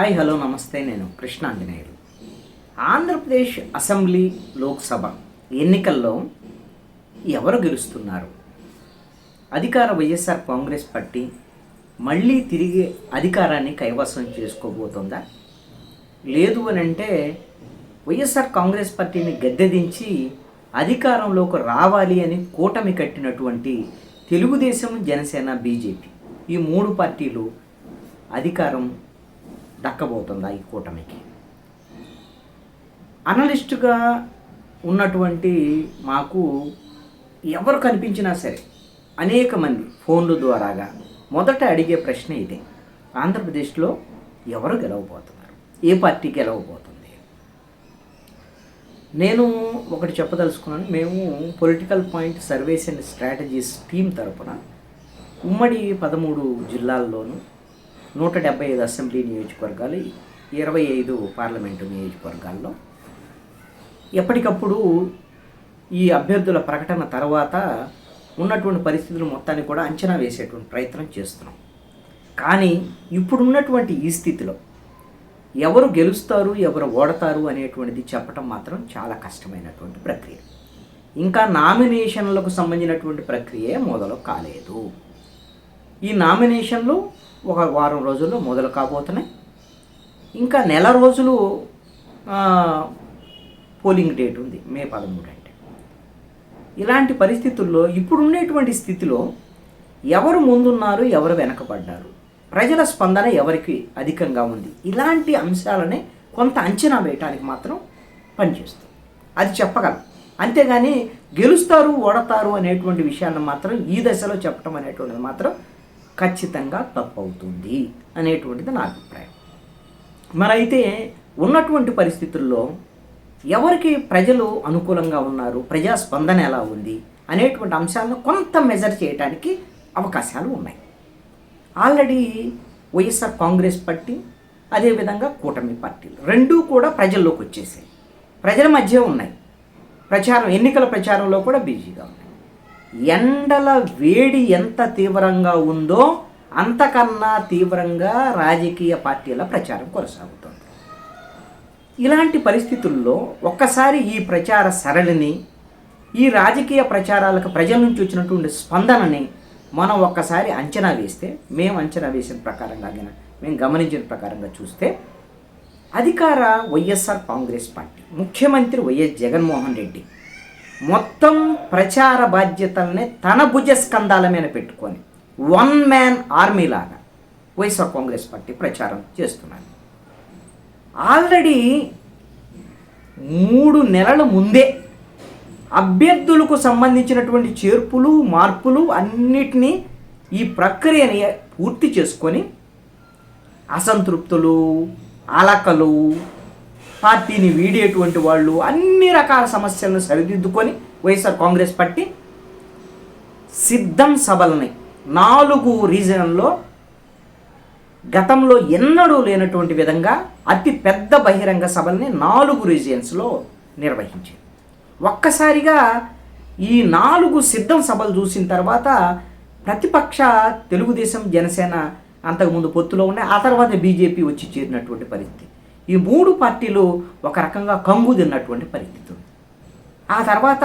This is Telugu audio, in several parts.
హాయ్ హలో నమస్తే. నేను కృష్ణ ఆంజనేయులు. ఆంధ్రప్రదేశ్ అసెంబ్లీ లోక్సభ ఎన్నికల్లో ఎవరు గెలుస్తున్నారు? అధికార వైఎస్ఆర్ కాంగ్రెస్ పార్టీ మళ్ళీ తిరిగి అధికారాన్ని కైవసం చేసుకోబోతుందా? లేదు అని అంటే వైఎస్ఆర్ కాంగ్రెస్ పార్టీని గద్దెదించి అధికారంలోకి రావాలి అని కూటమి కట్టినటువంటి తెలుగుదేశం, జనసేన, బీజేపీ ఈ మూడు పార్టీలు అధికారం దక్కబోతుందా ఈ కూటమికి? అనలిస్టుగా ఉన్నటువంటి మాకు ఎవరు కనిపించినా సరే అనేక మంది ఫోన్ల ద్వారాగా మొదట అడిగే ప్రశ్న ఇదే: ఆంధ్రప్రదేశ్లో ఎవరు గెలవబోతున్నారు? ఏ పార్టీ గెలవబోతుంది? నేను ఒకటి చెప్పదలుచుకున్నాను. మేము political point surveys and strategies team తరపున ఉమ్మడి 13 జిల్లాల్లోనూ 175 అసెంబ్లీ నియోజకవర్గాలు, 25 పార్లమెంటు నియోజకవర్గాల్లో ఎప్పటికప్పుడు ఈ అభ్యర్థుల ప్రకటన తర్వాత ఉన్నటువంటి పరిస్థితులు మొత్తాన్ని కూడా అంచనా వేసేటువంటి ప్రయత్నం చేస్తున్నాం. కానీ ఇప్పుడున్నటువంటి ఈ స్థితిలో ఎవరు గెలుస్తారు, ఎవరు ఓడతారు అనేటువంటిది చెప్పడం మాత్రం చాలా కష్టమైనటువంటి ప్రక్రియ. ఇంకా నామినేషన్లకు సంబంధించినటువంటి ప్రక్రియ మొదలు కాలేదు. ఈ నామినేషన్లు ఒక వారం రోజుల్లో మొదలు కాబోతున్నాయి. ఇంకా నెల రోజులు పోలింగ్ డేట్ ఉంది, మే 13 అంటే. ఇలాంటి పరిస్థితుల్లో ఇప్పుడున్నటువంటి స్థితిలో ఎవరు ముందున్నారు, ఎవరు వెనకబడ్డారు, ప్రజల స్పందన ఎవరికి అధికంగా ఉంది, ఇలాంటి అంశాలనే కొంత అంచనా వేయటానికి మాత్రం పనిచేస్తుంది. అది చెప్పగలం. అంతేగాని గెలుస్తారు, ఓడతారు అనేటువంటి విషయాన్ని మాత్రం ఈ దశలో చెప్పడం అనేటువంటిది మాత్రం ఖచ్చితంగా తప్పు అవుతుంది అనేటువంటిది నా అభిప్రాయం. మరైతే ఉన్నటువంటి పరిస్థితుల్లో ఎవరికి ప్రజలు అనుకూలంగా ఉన్నారు, ప్రజా స్పందన ఎలా ఉంది అనేటువంటి అంశాలను కొంత మెజర్ చేయడానికి అవకాశాలు ఉన్నాయి. ఆల్రెడీ వైఎస్ఆర్ కాంగ్రెస్ పార్టీ, అదేవిధంగా కూటమి పార్టీలు రెండూ కూడా ప్రజల్లోకి వచ్చేసాయి, ప్రజల మధ్య ఉన్నాయి. ఎన్నికల ప్రచారంలో కూడా బిజీగా ఉన్నాయి. ఎండల వేడి ఎంత తీవ్రంగా ఉందో అంతకన్నా తీవ్రంగా రాజకీయ పార్టీల ప్రచారం కొనసాగుతుంది. ఇలాంటి పరిస్థితుల్లో ఒక్కసారి ఈ ప్రచార సరళిని, ఈ రాజకీయ ప్రచారాలకు ప్రజల నుంచి వచ్చినటువంటి స్పందనని మనం ఒక్కసారి అంచనా వేస్తే, మేము అంచనా వేసిన ప్రకారంగా మేము గమనించిన ప్రకారంగా చూస్తే, అధికార వైఎస్ఆర్ కాంగ్రెస్ పార్టీ ముఖ్యమంత్రి వైఎస్ జగన్మోహన్ రెడ్డి మొత్తం ప్రచార బాధ్యతల్ని తన భుజస్కంధాల మీద పెట్టుకొని వన్ మ్యాన్ ఆర్మీ లాగా వైఎస్ఆర్ కాంగ్రెస్ పార్టీ ప్రచారం చేస్తున్నారు. ఆల్రెడీ 3 నెలల ముందే అభ్యర్థులకు సంబంధించినటువంటి చేర్పులు, మార్పులు అన్నిటినీ ఈ ప్రక్రియని పూర్తి చేసుకొని అసంతృప్తులు, అలకలు, పార్టీని వీడేటువంటి వాళ్ళు అన్ని రకాల సమస్యలను సరిదిద్దుకొని వైఎస్ఆర్ కాంగ్రెస్ పార్టీ సిద్ధం సభలని 4 రీజన్లో గతంలో ఎన్నడూ లేనటువంటి విధంగా అతి పెద్ద బహిరంగ సభల్ని 4 రీజియన్స్లో నిర్వహించింది. ఒక్కసారిగా ఈ 4 సిద్ధం సభలు చూసిన తర్వాత ప్రతిపక్ష తెలుగుదేశం, జనసేన అంతకుముందు పొత్తులో ఉన్నాయి, ఆ తర్వాత బీజేపీ వచ్చి చేరినటువంటి పరిస్థితి. ఈ 3 పార్టీలు ఒక రకంగా కంగు తిన్నటువంటి పరిస్థితి ఉంది. ఆ తర్వాత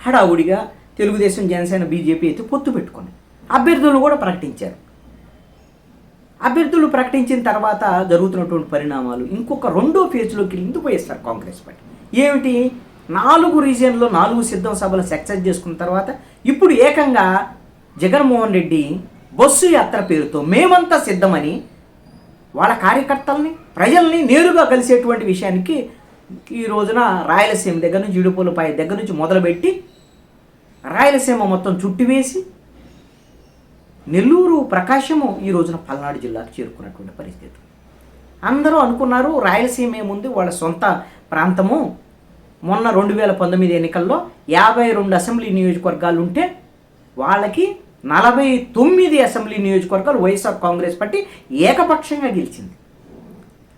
హడావుడిగా తెలుగుదేశం, జనసేన, బీజేపీ అయితే పొత్తు పెట్టుకుని అభ్యర్థులు కూడా ప్రకటించారు. అభ్యర్థులు ప్రకటించిన తర్వాత జరుగుతున్నటువంటి పరిణామాలు ఇంకొక 2వ ఫేజ్లోకి ఎందుకు వైఎస్ఆర్ కాంగ్రెస్ పార్టీ ఏమిటి? 4 రీజియన్లో 4 సిద్ధం సభలు సక్సెస్ చేసుకున్న తర్వాత ఇప్పుడు ఏకంగా జగన్మోహన్ రెడ్డి బస్సు యాత్ర పేరుతో మేమంతా సిద్ధమని వాళ్ళ కార్యకర్తల్ని, ప్రజల్ని నేరుగా కలిసేటువంటి విషయానికి ఈ రోజున రాయలసీమ దగ్గర నుంచి, ఇడుపులపాయ దగ్గర నుంచి మొదలుపెట్టి రాయలసీమ మొత్తం చుట్టివేసి నెల్లూరు, ప్రకాశము, ఈ రోజున పల్నాడు జిల్లాకు చేరుకున్నటువంటి పరిస్థితి. అందరూ అనుకున్నారు రాయలసీమ ఏముంది, వాళ్ళ సొంత ప్రాంతము. మొన్న 2019 ఎన్నికల్లో 52 అసెంబ్లీ నియోజకవర్గాలు ఉంటే వాళ్ళకి 49 అసెంబ్లీ నియోజకవర్గాలు వైఎస్ఆర్ కాంగ్రెస్ పార్టీ ఏకపక్షంగా గెలిచింది.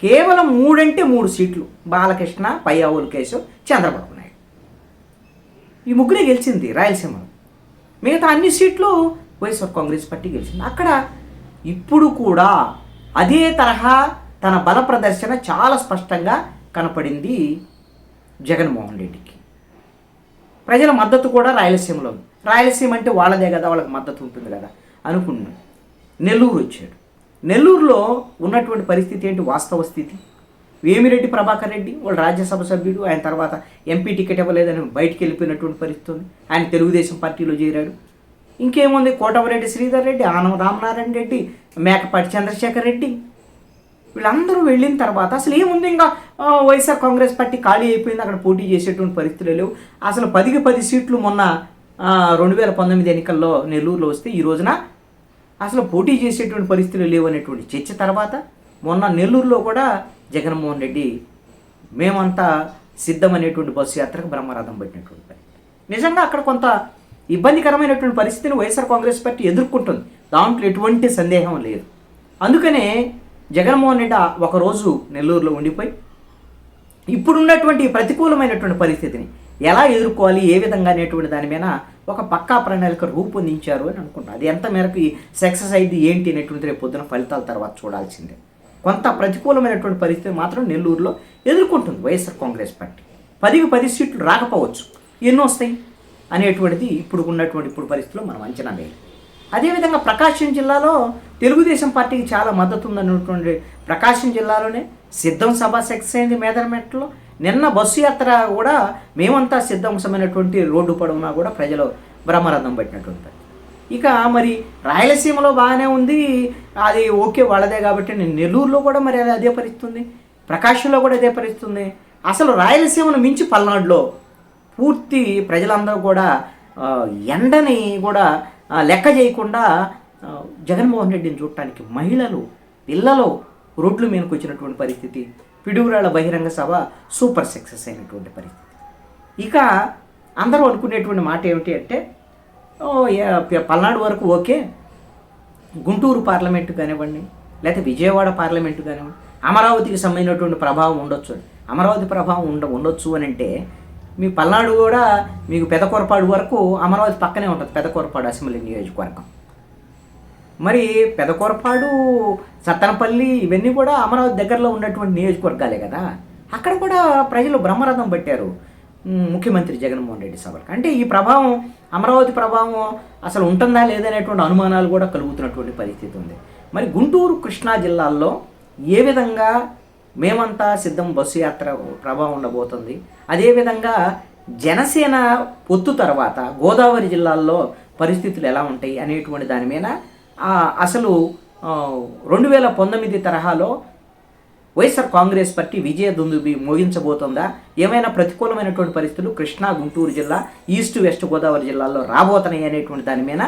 కేవలం 3 అంటే 3 సీట్లు బాలకృష్ణ, పయ్యావుల కేశవ్, చంద్రబాబు నాయుడు, ఈ ముగ్గురే గెలిచింది రాయలసీమలో. మిగతా అన్ని సీట్లు వైఎస్ఆర్ కాంగ్రెస్ పార్టీ గెలిచింది. అక్కడ ఇప్పుడు కూడా అదే తరహా తన బల ప్రదర్శన చాలా స్పష్టంగా కనపడింది జగన్మోహన్ రెడ్డికి. ప్రజల మద్దతు కూడా రాయలసీమలో ఉంది. రాయలసీమ అంటే వాళ్ళదే కదా, వాళ్ళకి మద్దతు ఉంటుంది కదా అనుకున్నాను. నెల్లూరు వచ్చాడు. నెల్లూరులో ఉన్నటువంటి పరిస్థితి ఏంటి, వాస్తవ స్థితి? వేమిరెడ్డి ప్రభాకర్ రెడ్డి వాళ్ళు రాజ్యసభ సభ్యుడు, ఆయన తర్వాత ఎంపీ టికెట్ ఇవ్వలేదని బయటికి వెళ్ళిపోయినటువంటి పరిస్థితి ఉంది. ఆయన తెలుగుదేశం పార్టీలో చేరాడు. ఇంకేముంది, కోటమిరెడ్డి శ్రీధర్ రెడ్డి, ఆనం రామనారాయణ రెడ్డి, మేకపాటి చంద్రశేఖర్ రెడ్డి, వీళ్ళందరూ వెళ్ళిన తర్వాత అసలు ఏముంది, ఇంకా వైఎస్ఆర్ కాంగ్రెస్ పార్టీ ఖాళీ అయిపోయింది, అక్కడ పోటీ చేసేటువంటి పరిస్థితులు లేవు. అసలు 10కి 10 సీట్లు మొన్న 2019 ఎన్నికల్లో నెల్లూరులో వస్తే ఈ రోజున అసలు పోటీ చేసేటువంటి పరిస్థితులు లేవు అనేటువంటి చర్చ తర్వాత మొన్న నెల్లూరులో కూడా జగన్మోహన్ రెడ్డి మేమంతా సిద్ధమనేటువంటి బస్సు యాత్రకు బ్రహ్మరథం పట్టినటువంటి పరిస్థితి. నిజంగా అక్కడ కొంత ఇబ్బందికరమైనటువంటి పరిస్థితిని వైఎస్ఆర్ కాంగ్రెస్ పార్టీ ఎదుర్కొంటుంది, దాంట్లో ఎటువంటి సందేహం లేదు. అందుకనే జగన్మోహన్ రెడ్డి ఒకరోజు నెల్లూరులో ఉండిపోయి ఇప్పుడున్నటువంటి ప్రతికూలమైనటువంటి పరిస్థితిని ఎలా ఎదుర్కోవాలి, ఏ విధంగా అనేటువంటి దాని మీద ఒక పక్కా ప్రణాళిక రూపొందించారు అని అనుకుంటున్నాను. అది ఎంత మేరకు సక్సెస్ అయింది ఏంటి అనేటువంటి రేపు పొద్దున ఫలితాల తర్వాత చూడాల్సిందే. కొంత ప్రతికూలమైనటువంటి పరిస్థితి మాత్రం నెల్లూరులో ఎదుర్కొంటుంది వైఎస్ఆర్ కాంగ్రెస్ పార్టీ. 10కి 10 సీట్లు రాకపోవచ్చు, ఎన్నో వస్తాయి అనేటువంటిది ఇప్పుడు ఉన్నటువంటి పరిస్థితిలో మనం అంచనా వేయాలి. అదేవిధంగా ప్రకాశం జిల్లాలో తెలుగుదేశం పార్టీకి చాలా మద్దతు ఉందన్నటువంటి ప్రకాశం జిల్లాలోనే సిద్ధం సభ సక్సెస్ అయింది మేదరమెట్లో. నిన్న బస్సు యాత్ర కూడా మేమంతా సిద్ధంసమైనటువంటి రోడ్డు పొడవునా కూడా ప్రజలు బ్రహ్మరథం పట్టినటువంటి. ఇక మరి రాయలసీమలో బాగానే ఉంది, అది ఓకే వాళ్ళదే కాబట్టి నెల్లూరులో కూడా మరి అదే పరిస్థితి ఉంది, ప్రకాశంలో కూడా అదే పరిస్థితి ఉంది. అసలు రాయలసీమను మించి పల్నాడులో పూర్తి ప్రజలందరూ కూడా ఎండని కూడా లెక్క చేయకుండా జగన్మోహన్ రెడ్డిని చూడటానికి మహిళలు పిల్లలు రోడ్ల మీదకి వచ్చినటువంటి పరిస్థితి. పిడుగురాళ్ళ బహిరంగ సభ సూపర్ సక్సెస్ అయినటువంటి పరిస్థితి. ఇక అందరూ అనుకునేటువంటి మాట ఏమిటి అంటే పల్నాడు వరకు ఓకే, గుంటూరు పార్లమెంటు కానివ్వండి, లేకపోతే విజయవాడ పార్లమెంటు కానివ్వండి, అమరావతికి సంబంధించినటువంటి ప్రభావం ఉండొచ్చు. అమరావతి ప్రభావం ఉండొచ్చు అని అంటే మీ పల్నాడు కూడా మీకు పెదకొరపాడు వరకు అమరావతి పక్కనే ఉంటుంది, పెదకొరపాడు అసెంబ్లీ నియోజకవర్గం. మరి పెదకొరపాడు, సత్తనపల్లి ఇవన్నీ కూడా అమరావతి దగ్గరలో ఉన్నటువంటి నియోజకవర్గాలే కదా. అక్కడ కూడా ప్రజలు బ్రహ్మరథం పట్టారు ముఖ్యమంత్రి జగన్మోహన్ రెడ్డి సభలకు. అంటే ఈ ప్రభావం, అమరావతి ప్రభావం అసలు ఉంటుందా లేదనేటువంటి అనుమానాలు కూడా కలుగుతున్నటువంటి పరిస్థితి ఉంది. మరి గుంటూరు, కృష్ణా జిల్లాల్లో ఏ విధంగా మేమంతా సిద్ధం బస్సు యాత్ర ప్రభావం ఉండబోతుంది, అదేవిధంగా జనసేన పొత్తు తర్వాత గోదావరి జిల్లాల్లో పరిస్థితులు ఎలా ఉంటాయి అనేటువంటి దాని మీద అసలు 2019 తరహాలో వైఎస్ఆర్ కాంగ్రెస్ పార్టీ విజయ దుందుబి మోగించబోతుందా, ఏమైనా ప్రతికూలమైనటువంటి పరిస్థితులు కృష్ణా, గుంటూరు జిల్లా, ఈస్ట్ వెస్ట్ గోదావరి జిల్లాల్లో రాబోతున్నాయి అనేటువంటి దాని మీద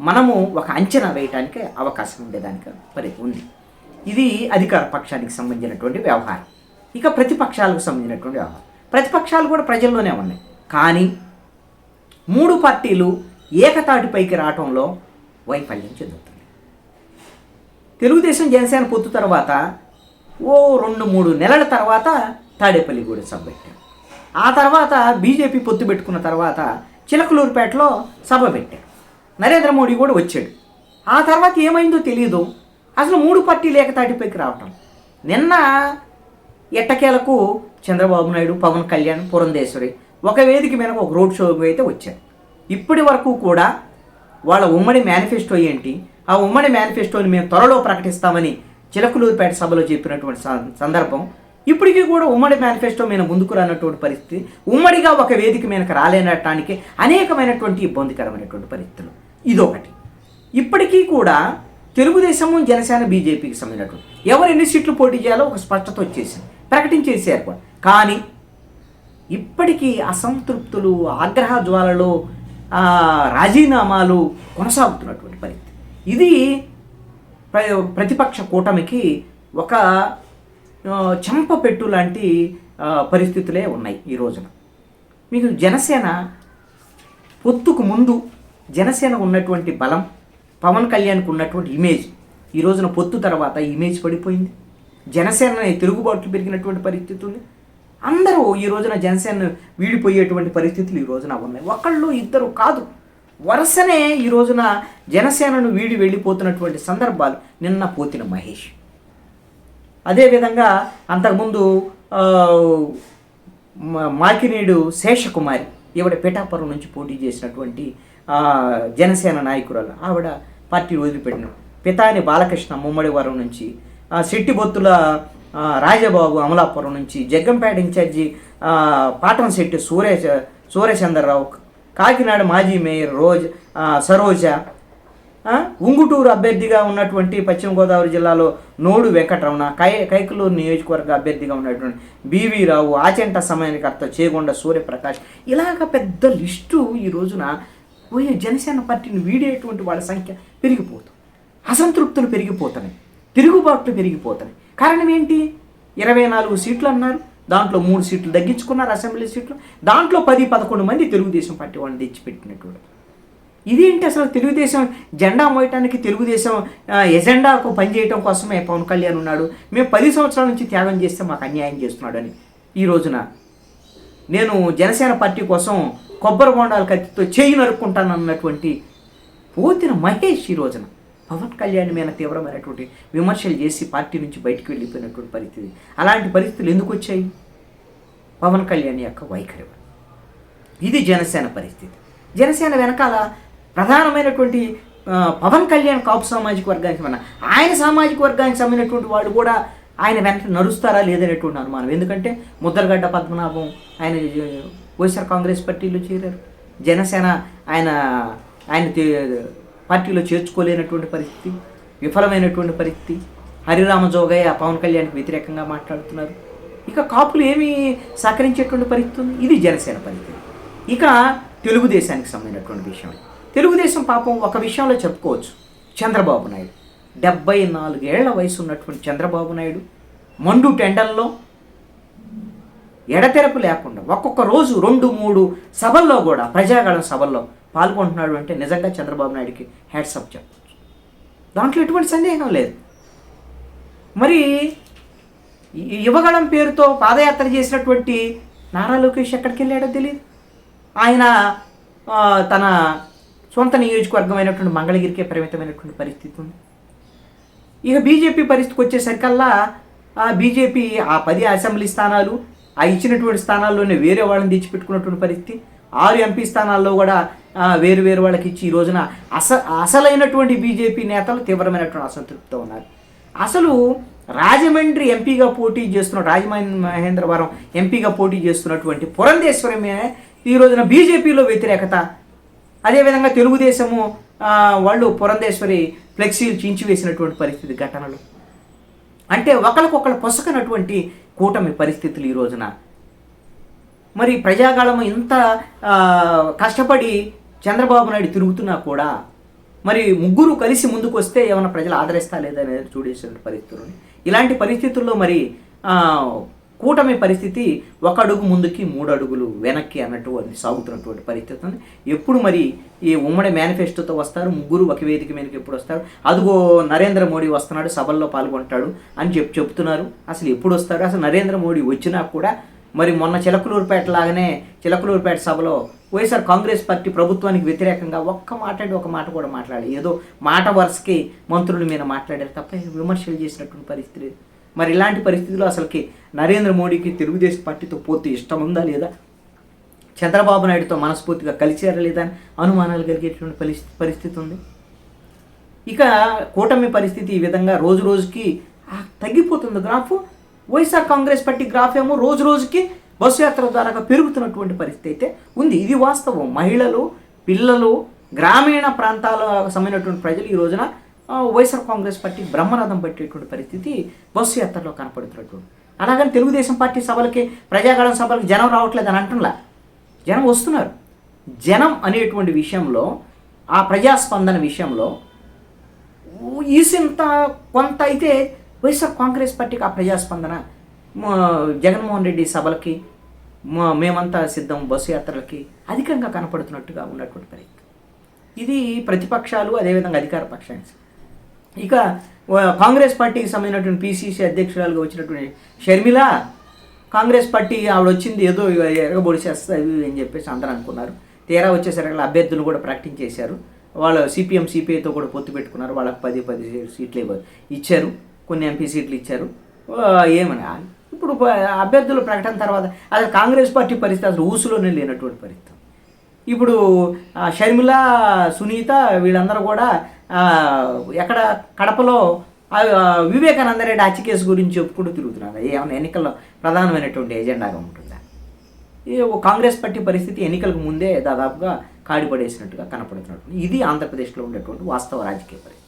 మనము ఒక అంచనా వేయడానికి అవకాశం ఉండేదానికి ఉంది. ఇది అధికార పక్షానికి సంబంధించినటువంటి వ్యవహారం. ఇక ప్రతిపక్షాలకు సంబంధించినటువంటి వ్యవహారం. ప్రతిపక్షాలు కూడా ప్రజల్లోనే ఉన్నాయి, కానీ 3 పార్టీలు ఏకతాటిపైకి రావటంలో వైఫల్యం చెందుతుంది. తెలుగుదేశం జనసేన పొత్తు తర్వాత 2-3 నెలల తర్వాత తాడేపల్లిగూడెం సభ పెట్టారు. ఆ తర్వాత బీజేపీ పొత్తు పెట్టుకున్న తర్వాత చిలకలూరుపేటలో సభ పెట్టారు. నరేంద్ర మోడీ కూడా వచ్చాడు. ఆ తర్వాత ఏమైందో తెలియదు, అసలు 3 పార్టీలు ఏకతాటిపైకి రావటం. నిన్న ఎట్టకేలకు చంద్రబాబు నాయుడు, పవన్ కళ్యాణ్, పురంధేశ్వరి ఒక వేదిక మీద ఒక రోడ్ షోకి అయితే వచ్చారు. ఇప్పటి వరకు కూడా వాళ్ళ ఉమ్మడి మేనిఫెస్టో ఏంటి, ఆ ఉమ్మడి మేనిఫెస్టోని మేము త్వరలో ప్రకటిస్తామని చిలకలూరుపేట సభలో చెప్పినటువంటి సందర్భం, ఇప్పటికీ కూడా ఉమ్మడి మేనిఫెస్టో మీద ముందుకు రానటువంటి పరిస్థితి, ఉమ్మడిగా ఒక వేదిక మీదకి రాలేనటానికి అనేకమైనటువంటి ఇబ్బందికరమైనటువంటి పరిస్థితులు. ఇదొకటి. ఇప్పటికీ కూడా తెలుగుదేశము, జనసేన, బీజేపీకి సంబంధించినటువంటి ఎవరు ఎన్ని సీట్లు పోటీ చేయాలో ఒక స్పష్టత వచ్చేసింది, ప్రకటించేసారు కూడా. కానీ ఇప్పటికీ అసంతృప్తులు, ఆగ్రహ జ్వాలలు, రాజీనామాలు కొనసాగుతున్నటువంటి పరిస్థితి. ఇది ప్రతిపక్ష కూటమికి ఒక చెంపపెట్టు లాంటి పరిస్థితులే ఉన్నాయి ఈ రోజున. మీకు జనసేన పొత్తుకు ముందు జనసేన ఉన్నటువంటి బలం, పవన్ కళ్యాణ్కి ఉన్నటువంటి ఇమేజ్, ఈ రోజున పొత్తు తర్వాత ఇమేజ్ పడిపోయింది. జనసేన తిరుగుబాట్లు పెరిగినటువంటి పరిస్థితి ఉంది. అందరూ ఈ రోజున జనసేన వీడిపోయేటువంటి పరిస్థితులు ఈ రోజున ఉన్నాయి. ఒకళ్ళు ఇద్దరు కాదు, వరుసనే ఈ రోజున జనసేనను వీడి వెళ్ళిపోతున్నటువంటి సందర్భాలు. నిన్న పోతిన మహేష్ అదేవిధంగా అంతకుముందు మాకినీడు శేషకుమారి, ఈవిడ పిఠాపురం నుంచి పోటీ చేసినటువంటి జనసేన నాయకురాలు, ఆవిడ పార్టీ వదిలిపెట్టిన. పితాని బాలకృష్ణ ముమ్మడివరం నుంచి, శెట్టిబొత్తుల రాజబాబు అమలాపురం నుంచి, జగ్గంపేట ఇన్ఛార్జి పాటంశెట్టి సూర్యచంద్రరావు, కాకినాడ మాజీ మేయర్ సరోజ, ఉంగుటూరు అభ్యర్థిగా ఉన్నటువంటి పశ్చిమ గోదావరి జిల్లాలో నోడు వెంకటరమణ, కైకలూరు నియోజకవర్గ అభ్యర్థిగా ఉన్నటువంటి బివి రావు, ఆచంట సమయానికర్త చేగొండ సూర్యప్రకాష్, ఇలాగ పెద్ద లిస్టు ఈ రోజున జనసేన పార్టీని వీడేటువంటి వాళ్ళ సంఖ్య పెరిగిపోతుంది. అసంతృప్తులు పెరిగిపోతున్నాయి, తిరుగుబాట్లు పెరిగిపోతున్నాయి. కారణం ఏంటి? 24 సీట్లు అన్నారు, దాంట్లో 3 సీట్లు తగ్గించుకున్నారు అసెంబ్లీ సీట్లు, దాంట్లో 10-11 మంది తెలుగుదేశం పార్టీ వాళ్ళని తెచ్చిపెట్టినటువంటి. ఇదేంటి అసలు? తెలుగుదేశం జెండా మోయటానికి, తెలుగుదేశం ఎజెండాకు పనిచేయటం కోసమే పవన్ కళ్యాణ్ ఉన్నాడు. మేము 10 సంవత్సరాల నుంచి త్యాగం చేస్తే మాకు అన్యాయం చేస్తున్నాడు అని ఈ రోజున నేను జనసేన పార్టీ కోసం కొబ్బరి బొండాల కత్తితో చేయి నరుక్కుంటాను అన్నటువంటి పోతిన మహేష్ ఈ రోజున పవన్ కళ్యాణ్ మీద తీవ్రమైనటువంటి విమర్శలు చేసి పార్టీ నుంచి బయటకు వెళ్ళిపోయినటువంటి పరిస్థితి. అలాంటి పరిస్థితులు ఎందుకు వచ్చాయి? పవన్ కళ్యాణ్ యొక్క వైఖరి. ఇది జనసేన పరిస్థితి. జనసేన వెనకాల ప్రధానమైనటువంటి పవన్ కళ్యాణ్ కాపు సామాజిక వర్గానికి ఆయన సామాజిక వర్గానికి సంబంధించినటువంటి వాళ్ళు కూడా ఆయన వెంట నడుస్తారా లేదనేటువంటి అనుమానం. ఎందుకంటే ముద్రగడ్డ పద్మనాభం ఆయన వైఎస్ఆర్ కాంగ్రెస్ పార్టీలో చేరారు, జనసేన ఆయన పార్టీలో చేర్చుకోలేనటువంటి పరిస్థితి, విఫలమైనటువంటి పరిస్థితి. హరిరామ జోగయ్య పవన్ కళ్యాణ్కి వ్యతిరేకంగా మాట్లాడుతున్నారు. ఇక కాపులు ఏమీ సహకరించేటువంటి పరిస్థితి ఉంది. ఇది జనసేన పరిస్థితి. ఇక తెలుగుదేశానికి సంబంధించినటువంటి విషయం, తెలుగుదేశం పాపం ఒక విషయంలో చెప్పుకోవచ్చు. చంద్రబాబు నాయుడు 74 ఏళ్ల వయసు ఉన్నటువంటి చంద్రబాబు నాయుడు మండు టెండల్లో ఎడతెరపు లేకుండా ఒక్కొక్క రోజు 2-3 సభల్లో కూడా ప్రజాగళం సభల్లో పాల్గొంటున్నాడు అంటే నిజంగా చంద్రబాబు నాయుడికి హ్యాట్సప్ చెప్పచ్చు. దాంట్లో ఎటువంటి సందేహం లేదు. మరి యువగళం పేరుతో పాదయాత్ర చేసినటువంటి నారా లోకేష్ ఎక్కడికి వెళ్ళాడో తెలియదు. ఆయన తన సొంత నియోజకవర్గమైనటువంటి మంగళగిరికే పరిమితమైనటువంటి పరిస్థితి ఉంది. ఇక బీజేపీ పరిస్థితికి వచ్చేసరికల్లా బీజేపీ 10 అసెంబ్లీ స్థానాలు, ఇచ్చినటువంటి స్థానాల్లోనే వేరే వాళ్ళని తెచ్చిపెట్టుకున్నటువంటి పరిస్థితి. 6 ఎంపీ స్థానాల్లో కూడా వేరు వాళ్ళకి ఇచ్చి ఈ రోజున అసలైనటువంటి బీజేపీ నేతలు తీవ్రమైనటువంటి అసంతృప్తితో ఉన్నారు. అసలు రాజమండ్రి ఎంపీగా పోటీ చేస్తున్న రాజమహేంద్రవరం ఎంపీగా పోటీ చేస్తున్నటువంటి పురంధేశ్వరమే ఈ రోజున బీజేపీలో వ్యతిరేకత. అదేవిధంగా తెలుగుదేశము వాళ్ళు పురంధేశ్వరి ఫ్లెక్సీలు చించివేసినటువంటి పరిస్థితి ఘటనలు. అంటే ఒకరికొకరు పొసకనటువంటి కూటమి పరిస్థితులు ఈ రోజున. మరి ప్రజాగాళము ఇంత కష్టపడి చంద్రబాబు నాయుడు తిరుగుతున్నా కూడా మరి ముగ్గురు కలిసి ముందుకు వస్తే ఏమైనా ప్రజలు ఆదరిస్తా లేదనేది చూడేసిన పరిస్థితులు. ఇలాంటి పరిస్థితుల్లో మరి కూటమి పరిస్థితి 1 అడుగు ముందుకి 3 అడుగులు వెనక్కి అన్నటువంటి సాగుతున్నటువంటి పరిస్థితి ఉంది. ఎప్పుడు మరి ఈ ఉమ్మడి మేనిఫెస్టోతో వస్తారు, ముగ్గురు ఒక వేదిక మీదకి ఎప్పుడు వస్తారు? అదిగో నరేంద్ర మోడీ వస్తున్నాడు, సభల్లో పాల్గొంటాడు అని చెప్తున్నారు. అసలు ఎప్పుడు వస్తారు? అసలు నరేంద్ర మోడీ వచ్చినా కూడా మరి మొన్న చిలకలూరుపేట లాగానే చిలకలూరుపేట సభలో వైఎస్ఆర్ కాంగ్రెస్ పార్టీ ప్రభుత్వానికి వ్యతిరేకంగా ఒక మాట కూడా మాట్లాడాలి. ఏదో మాట వరుసకి మంత్రుల మీద మాట్లాడారు తప్ప విమర్శలు చేసినటువంటి పరిస్థితి లేదు. మరి ఇలాంటి పరిస్థితుల్లో అసలుకి నరేంద్ర మోడీకి తెలుగుదేశం పార్టీతో పోతే ఇష్టం ఉందా లేదా, చంద్రబాబు నాయుడుతో మనస్ఫూర్తిగా కలిసారా లేదా అని అనుమానాలు కలిగేటువంటి పరిస్థితి ఉంది. ఇక కూటమి పరిస్థితి ఈ విధంగా రోజు రోజుకి తగ్గిపోతుంది graph. YSR Congress party graph ఏమో రోజు రోజుకి బస్సు యాత్ర ద్వారా పెరుగుతున్నటువంటి పరిస్థితి అయితే ఉంది. ఇది వాస్తవం. మహిళలు, పిల్లలు, గ్రామీణ ప్రాంతాలకు సంబంధించినటువంటి ప్రజలు ఈ రోజున వైఎస్ఆర్ కాంగ్రెస్ పార్టీ బ్రహ్మరథం పట్టేటువంటి పరిస్థితి బస్సు యాత్రలో కనపడుతున్నటువంటి. అలాగని తెలుగుదేశం పార్టీ సభలకి, ప్రజాగళం సభలకి జనం రావట్లేదు అని అంటున్నా, జనం వస్తున్నారు. జనం అనేటువంటి విషయంలో, ఆ ప్రజాస్పందన విషయంలో ఈసింత కొంత అయితే వైఎస్ఆర్ కాంగ్రెస్ పార్టీకి ఆ ప్రజాస్పందన జగన్మోహన్ రెడ్డి సభలకి మేమంతా సిద్ధం బస్సు యాత్రలకి అధికంగా కనపడుతున్నట్టుగా ఉన్నటువంటి పరిస్థితి. ఇది ప్రతిపక్షాలు, అదేవిధంగా అధికార పక్షానికి. ఇక కాంగ్రెస్ పార్టీకి సంబంధించినటువంటి పిసిసి అధ్యక్షురాలుగా వచ్చినటువంటి షర్మిల, కాంగ్రెస్ పార్టీ ఆవిడ వచ్చింది ఏదో ఎరగబొడి చేస్తుంది అని చెప్పేసి అందరూ అనుకున్నారు. తీరా వచ్చేసరికి అభ్యర్థులు కూడా ప్రకటించేశారు. వాళ్ళు సిపిఐతో కూడా పొత్తు పెట్టుకున్నారు. వాళ్ళకి 10 సీట్లు ఇచ్చారు, కొన్ని ఎంపీ సీట్లు ఇచ్చారు. ఏమని ఇప్పుడు అభ్యర్థుల ప్రకటన తర్వాత అసలు కాంగ్రెస్ పార్టీ పరిస్థితి అసలు ఊసులోనే లేనటువంటి పరిస్థితి. ఇప్పుడు షర్మిల, సునీత వీళ్ళందరూ కూడా ఎక్కడ కడపలో వివేకానంద రెడ్డి హత్య కేసు గురించి చెప్పుకుంటూ తిరుగుతున్నారు. ఏమైనా ఎన్నికల్లో ప్రధానమైనటువంటి ఎజెండాగా ఉంటుందా? కాంగ్రెస్ పార్టీ పరిస్థితి ఎన్నికలకు ముందే దాదాపుగా కాడిపడేసినట్టుగా కనపడుతున్నట్టు. ఇది ఆంధ్రప్రదేశ్లో ఉండేటువంటి వాస్తవ రాజకీయ పరిస్థితి.